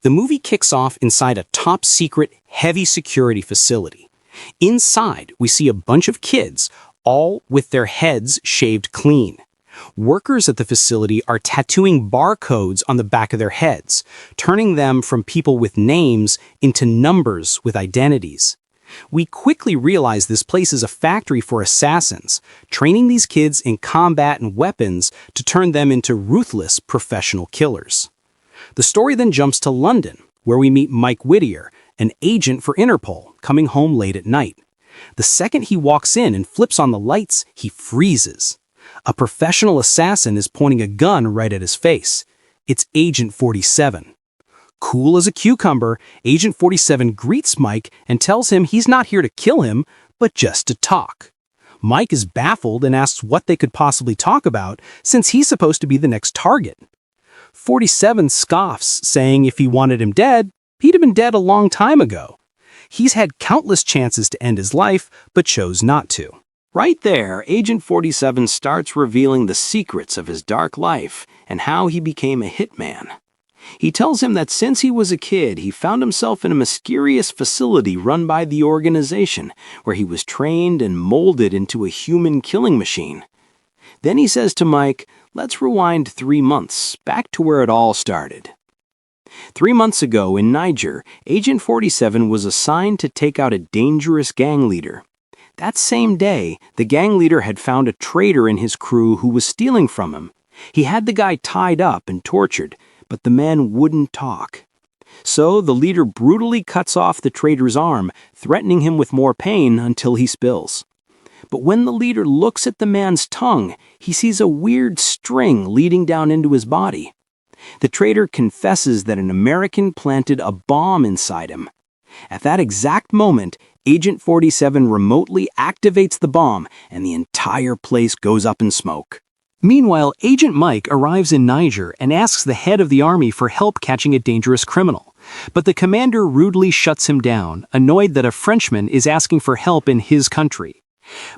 The movie kicks off inside a top-secret, heavy-security facility. Inside, we see a bunch of kids, all with their heads shaved clean. Workers at the facility are tattooing barcodes on the back of their heads, turning them from people with names into numbers with identities. We quickly realize this place is a factory for assassins, training these kids in combat and weapons to turn them into ruthless professional killers. The story then jumps to London, where we meet Mike Whittier, an agent for Interpol, coming home late at night. The second he walks in and flips on the lights, he freezes. A professional assassin is pointing a gun right at his face. It's Agent 47. Cool as a cucumber, Agent 47 greets Mike and tells him he's not here to kill him, but just to talk. Mike is baffled and asks what they could possibly talk about, since he's supposed to be the next target. 47 scoffs, saying if he wanted him dead, he'd have been dead a long time ago. He's had countless chances to end his life, but chose not to. Right there, Agent 47 starts revealing the secrets of his dark life and how he became a hitman. He tells him that since he was a kid, he found himself in a mysterious facility run by the organization, where he was trained and molded into a human killing machine. Then he says to Mike, let's rewind 3 months, back to where it all started. 3 months ago in Niger, Agent 47 was assigned to take out a dangerous gang leader. That same day, the gang leader had found a traitor in his crew who was stealing from him. He had the guy tied up and tortured, but the man wouldn't talk. So the leader brutally cuts off the traitor's arm, threatening him with more pain until he spills. But when the leader looks at the man's tongue, he sees a weird string leading down into his body. The traitor confesses that an American planted a bomb inside him. At that exact moment, Agent 47 remotely activates the bomb, and the entire place goes up in smoke. Meanwhile, Agent Mike arrives in Niger and asks the head of the army for help catching a dangerous criminal. But the commander rudely shuts him down, annoyed that a Frenchman is asking for help in his country.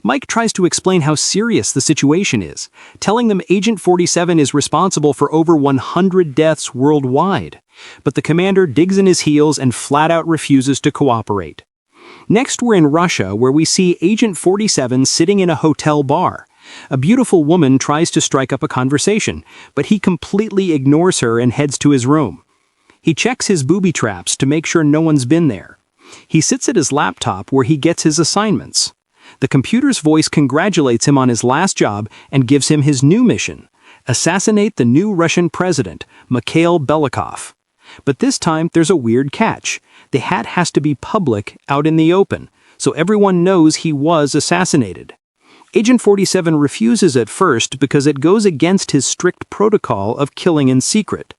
Mike tries to explain how serious the situation is, telling them Agent 47 is responsible for over 100 deaths worldwide. But the commander digs in his heels and flat out refuses to cooperate. Next, we're in Russia, where we see Agent 47 sitting in a hotel bar. A beautiful woman tries to strike up a conversation, but he completely ignores her and heads to his room. He checks his booby traps to make sure no one's been there. He sits at his laptop where he gets his assignments. The computer's voice congratulates him on his last job and gives him his new mission: assassinate the new Russian president, Mikhail Belikov. But this time, there's a weird catch. The hat has to be public, out in the open, so everyone knows he was assassinated. Agent 47 refuses at first because it goes against his strict protocol of killing in secret.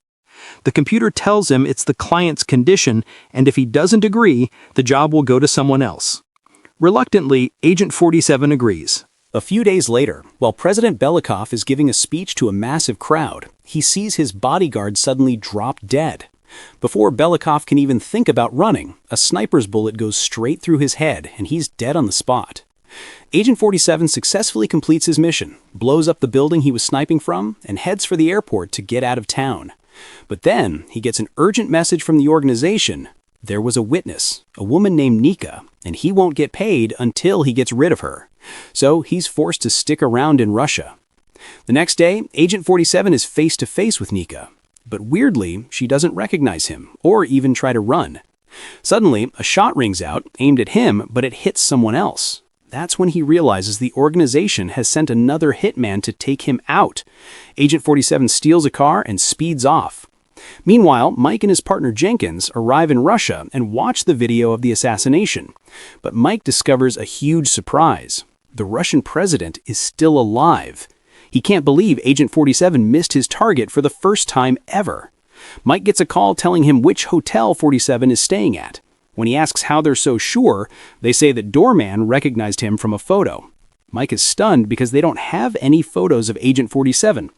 The computer tells him it's the client's condition, and if he doesn't agree, the job will go to someone else. Reluctantly, Agent 47 agrees. A few days later, while President Belikov is giving a speech to a massive crowd, he sees his bodyguard suddenly drop dead. Before Belikov can even think about running, a sniper's bullet goes straight through his head, and he's dead on the spot. Agent 47 successfully completes his mission, blows up the building he was sniping from, and heads for the airport to get out of town. But then, he gets an urgent message from the organization. There was a witness, a woman named Nika, and he won't get paid until he gets rid of her. So he's forced to stick around in Russia. The next day, Agent 47 is face to face with Nika. But weirdly, she doesn't recognize him, or even try to run. Suddenly, a shot rings out, aimed at him, but it hits someone else. That's when he realizes the organization has sent another hitman to take him out. Agent 47 steals a car and speeds off. Meanwhile, Mike and his partner Jenkins arrive in Russia and watch the video of the assassination. But Mike discovers a huge surprise. The Russian president is still alive. He can't believe Agent 47 missed his target for the first time ever. Mike gets a call telling him which hotel 47 is staying at. When he asks how they're so sure, they say that doorman recognized him from a photo. Mike is stunned because they don't have any photos of Agent 47.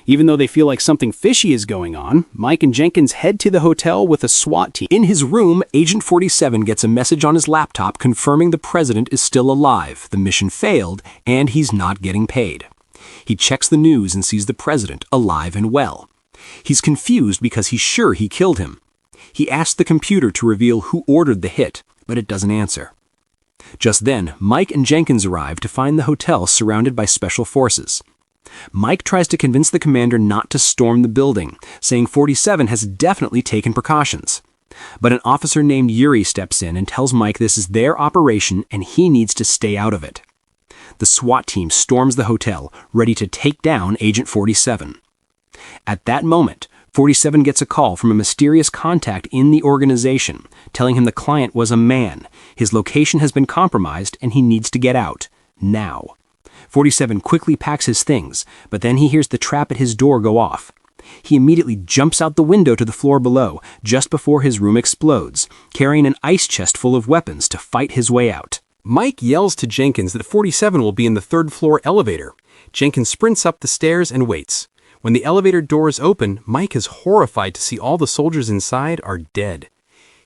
Even though they feel like something fishy is going on, Mike and Jenkins head to the hotel with a SWAT team. In his room, Agent 47 gets a message on his laptop confirming the president is still alive, the mission failed, and he's not getting paid. He checks the news and sees the president alive and well. He's confused because he's sure he killed him. He asks the computer to reveal who ordered the hit, but it doesn't answer. Just then, Mike and Jenkins arrive to find the hotel surrounded by special forces. Mike tries to convince the commander not to storm the building, saying 47 has definitely taken precautions. But an officer named Yuri steps in and tells Mike this is their operation and he needs to stay out of it. The SWAT team storms the hotel, ready to take down Agent 47. At that moment, 47 gets a call from a mysterious contact in the organization, telling him the client was a man, his location has been compromised, and he needs to get out, now. 47 quickly packs his things, but then he hears the trap at his door go off. He immediately jumps out the window to the floor below, just before his room explodes, carrying an ice chest full of weapons to fight his way out. Mike yells to Jenkins that 47 will be in the third-floor elevator. Jenkins sprints up the stairs and waits. When the elevator doors open, Mike is horrified to see all the soldiers inside are dead.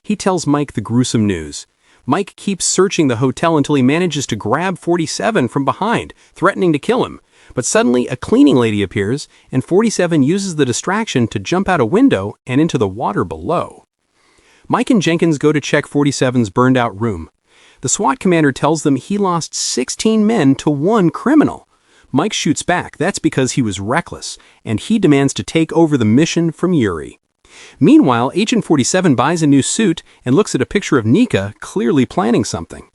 He tells Mike the gruesome news. Mike keeps searching the hotel until he manages to grab 47 from behind, threatening to kill him. But suddenly, a cleaning lady appears, and 47 uses the distraction to jump out a window and into the water below. Mike and Jenkins go to check 47's burned-out room. The SWAT commander tells them he lost 16 men to one criminal. Mike shoots back, that's because he was reckless, and he demands to take over the mission from Yuri. Meanwhile, Agent 47 buys a new suit and looks at a picture of Nika, clearly planning something.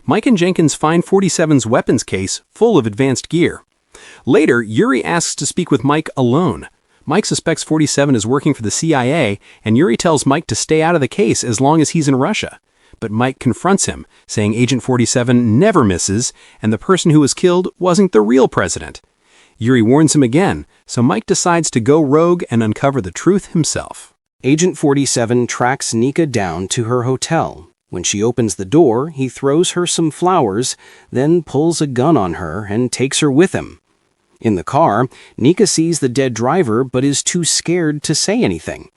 Mike and Jenkins find 47's weapons case full of advanced gear. Later, Yuri asks to speak with Mike alone. Mike suspects 47 is working for the CIA, and Yuri tells Mike to stay out of the case as long as he's in Russia. But Mike confronts him, saying Agent 47 never misses, and the person who was killed wasn't the real president. Yuri warns him again, so Mike decides to go rogue and uncover the truth himself. Agent 47 tracks Nika down to her hotel. When she opens the door, he throws her some flowers, then pulls a gun on her and takes her with him. In the car, Nika sees the dead driver but is too scared to say anything.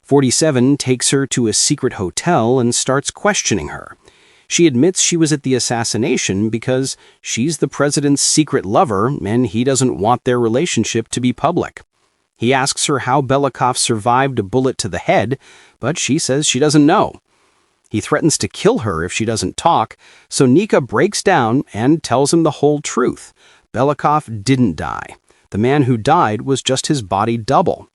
47 takes her to a secret hotel and starts questioning her. She admits she was at the assassination because she's the president's secret lover and he doesn't want their relationship to be public. He asks her how Belikov survived a bullet to the head, but she says she doesn't know. He threatens to kill her if she doesn't talk, so Nika breaks down and tells him the whole truth. Belikov didn't die. The man who died was just his body double.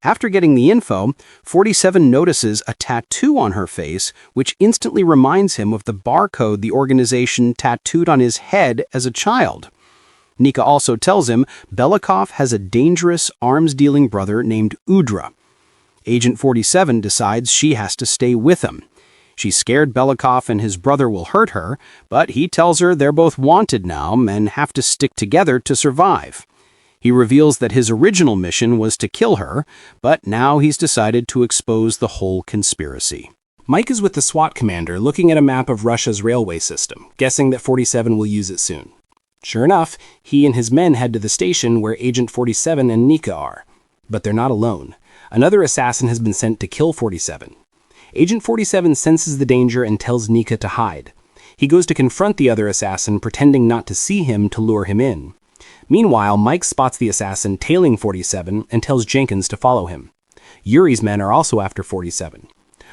After getting the info, 47 notices a tattoo on her face, which instantly reminds him of the barcode the organization tattooed on his head as a child. Nika also tells him Belikov has a dangerous, arms-dealing brother named Udra. Agent 47 decides she has to stay with him. She's scared Belikov and his brother will hurt her, but he tells her they're both wanted now and have to stick together to survive. He reveals that his original mission was to kill her, but now he's decided to expose the whole conspiracy. Mike is with the SWAT commander looking at a map of Russia's railway system, guessing that 47 will use it soon. Sure enough, he and his men head to the station where Agent 47 and Nika are. But they're not alone. Another assassin has been sent to kill 47. Agent 47 senses the danger and tells Nika to hide. He goes to confront the other assassin, pretending not to see him to lure him in. Meanwhile, Mike spots the assassin tailing 47 and tells Jenkins to follow him. Yuri's men are also after 47.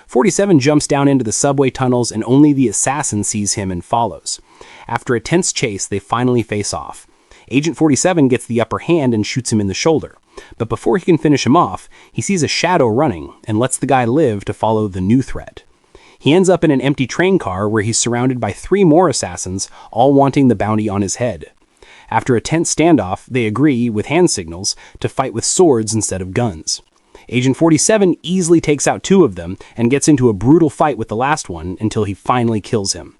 47 jumps down into the subway tunnels and only the assassin sees him and follows. After a tense chase, they finally face off. Agent 47 gets the upper hand and shoots him in the shoulder. But before he can finish him off, he sees a shadow running and lets the guy live to follow the new threat. He ends up in an empty train car where he's surrounded by 3 more assassins, all wanting the bounty on his head. After a tense standoff, they agree, with hand signals, to fight with swords instead of guns. Agent 47 easily takes out 2 of them and gets into a brutal fight with the last one until he finally kills him.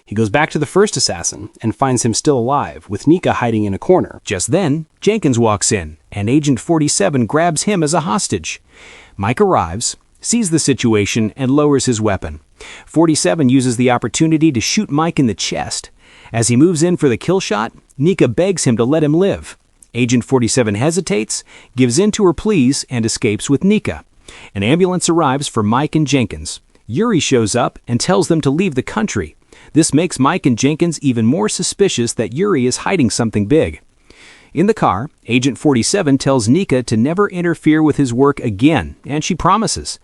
He goes back to the first assassin and finds him still alive, with Nika hiding in a corner. Just then, Jenkins walks in, and Agent 47 grabs him as a hostage. Mike arrives, sees the situation, and lowers his weapon. 47 uses the opportunity to shoot Mike in the chest. As he moves in for the kill shot, Nika begs him to let him live. Agent 47 hesitates, gives in to her pleas, and escapes with Nika. An ambulance arrives for Mike and Jenkins. Yuri shows up and tells them to leave the country. This makes Mike and Jenkins even more suspicious that Yuri is hiding something big. In the car, Agent 47 tells Nika to never interfere with his work again, and she promises.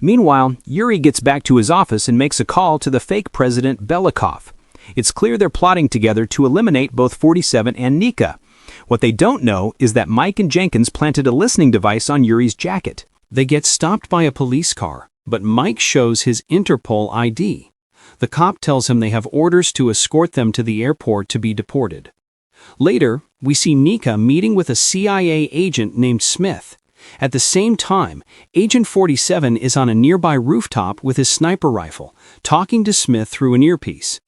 Meanwhile, Yuri gets back to his office and makes a call to the fake president Belikov. It's clear they're plotting together to eliminate both 47 and Nika. What they don't know is that Mike and Jenkins planted a listening device on Yuri's jacket. They get stopped by a police car, but Mike shows his Interpol ID. The cop tells him they have orders to escort them to the airport to be deported. Later, we see Nika meeting with a CIA agent named Smith. At the same time, Agent 47 is on a nearby rooftop with his sniper rifle, talking to Smith through an earpiece.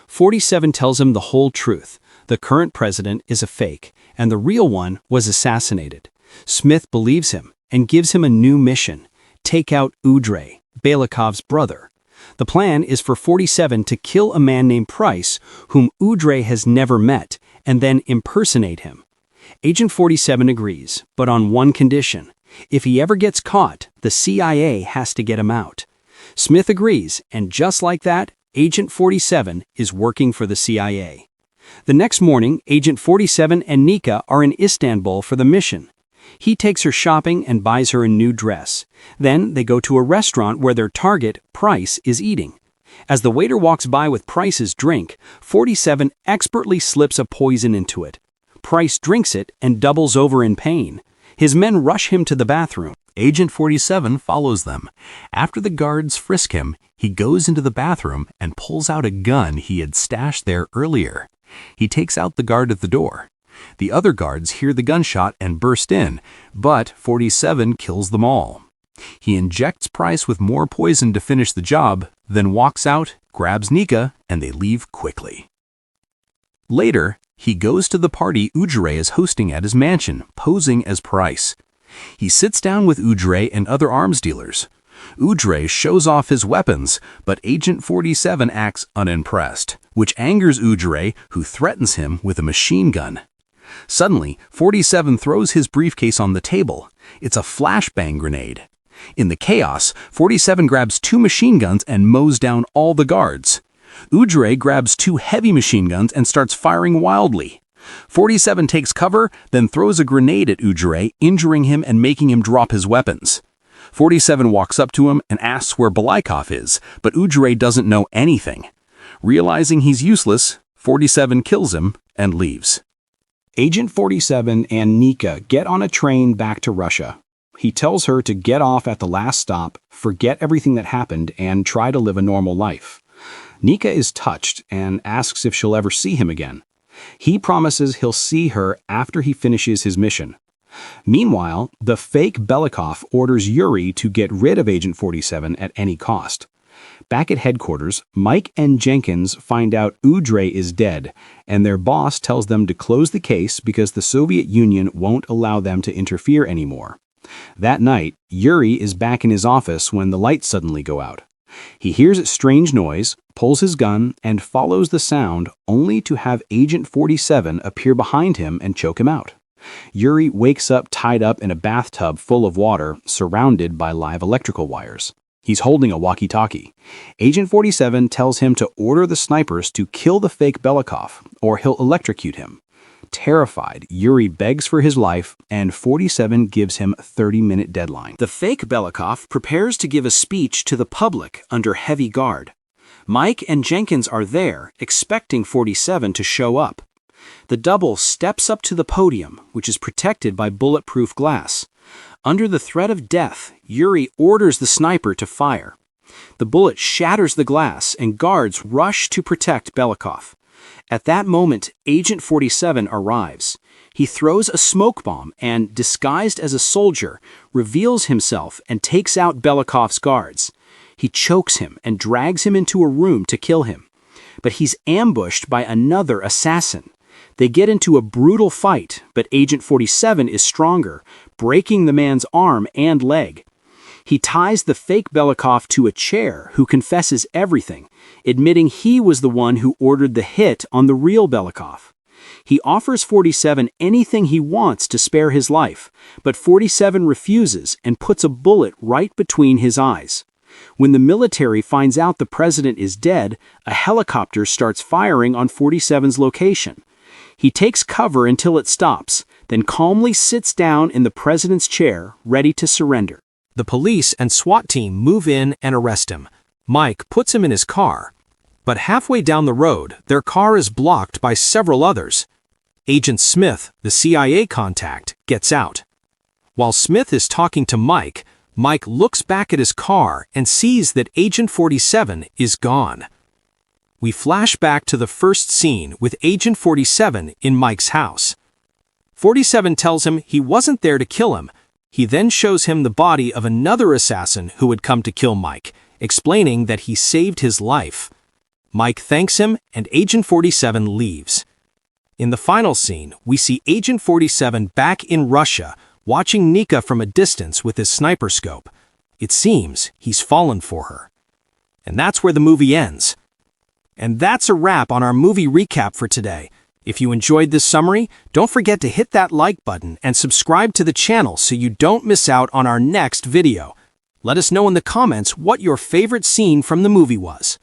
47 tells him the whole truth. The current president is a fake, and the real one was assassinated. Smith believes him and gives him a new mission: take out Udre, Belikov's brother. The plan is for 47 to kill a man named Price, whom Udre has never met, and then impersonate him. Agent 47 agrees, but on one condition. If he ever gets caught, the CIA has to get him out. Smith agrees, and just like that, Agent 47 is working for the CIA. The next morning, Agent 47 and Nika are in Istanbul for the mission. He takes her shopping and buys her a new dress. Then they go to a restaurant where their target, Price, is eating. As the waiter walks by with Price's drink, 47 expertly slips a poison into it. Price drinks it and doubles over in pain. His men rush him to the bathroom. Agent 47 follows them. After the guards frisk him, he goes into the bathroom and pulls out a gun he had stashed there earlier. He takes out the guard at the door. The other guards hear the gunshot and burst in, but 47 kills them all. He injects Price with more poison to finish the job, then walks out, grabs Nika, and they leave quickly. Later, he goes to the party Udre is hosting at his mansion, posing as Price. He sits down with Udre and other arms dealers. Udre shows off his weapons, but Agent 47 acts unimpressed, which angers Udre, who threatens him with a machine gun. Suddenly, 47 throws his briefcase on the table. It's a flashbang grenade. In the chaos, 47 grabs 2 machine guns and mows down all the guards. Udre grabs 2 heavy machine guns and starts firing wildly. 47 takes cover, then throws a grenade at Udre, injuring him and making him drop his weapons. 47 walks up to him and asks where Belikov is, but Udre doesn't know anything. Realizing he's useless, 47 kills him and leaves. Agent 47 and Nika get on a train back to Russia. He tells her to get off at the last stop, forget everything that happened, and try to live a normal life. Nika is touched and asks if she'll ever see him again. He promises he'll see her after he finishes his mission. Meanwhile, the fake Belikov orders Yuri to get rid of Agent 47 at any cost. Back at headquarters, Mike and Jenkins find out Udre is dead, and their boss tells them to close the case because the Soviet Union won't allow them to interfere anymore. That night, Yuri is back in his office when the lights suddenly go out. He hears a strange noise, pulls his gun, and follows the sound only to have Agent 47 appear behind him and choke him out. Yuri wakes up tied up in a bathtub full of water, surrounded by live electrical wires. He's holding a walkie-talkie. Agent 47 tells him to order the snipers to kill the fake Belikov, or he'll electrocute him. Terrified, Yuri begs for his life, and 47 gives him a 30-minute deadline. The fake Belikov prepares to give a speech to the public under heavy guard. Mike and Jenkins are there, expecting 47 to show up. The double steps up to the podium, which is protected by bulletproof glass. Under the threat of death, Yuri orders the sniper to fire. The bullet shatters the glass, and guards rush to protect Belikov. At that moment, Agent 47 arrives. He throws a smoke bomb and, disguised as a soldier, reveals himself and takes out Belikov's guards. He chokes him and drags him into a room to kill him. But he's ambushed by another assassin. They get into a brutal fight, but Agent 47 is stronger, breaking the man's arm and leg. He ties the fake Belikov to a chair, who confesses everything, admitting he was the one who ordered the hit on the real Belikov. He offers 47 anything he wants to spare his life, but 47 refuses and puts a bullet right between his eyes. When the military finds out the president is dead, a helicopter starts firing on 47's location. He takes cover until it stops, then calmly sits down in the president's chair, ready to surrender. The police and SWAT team move in and arrest him. Mike puts him in his car. But halfway down the road, their car is blocked by several others. Agent Smith, the CIA contact, gets out. While Smith is talking to Mike, Mike looks back at his car and sees that Agent 47 is gone. We flash back to the first scene with Agent 47 in Mike's house. 47 tells him he wasn't there to kill him. He then shows him the body of another assassin who had come to kill Mike, explaining that he saved his life. Mike thanks him and Agent 47 leaves. In the final scene, we see Agent 47 back in Russia, watching Nika from a distance with his sniper scope. It seems he's fallen for her. And that's where the movie ends. And that's a wrap on our movie recap for today. If you enjoyed this summary, don't forget to hit that like button and subscribe to the channel so you don't miss out on our next video. Let us know in the comments what your favorite scene from the movie was.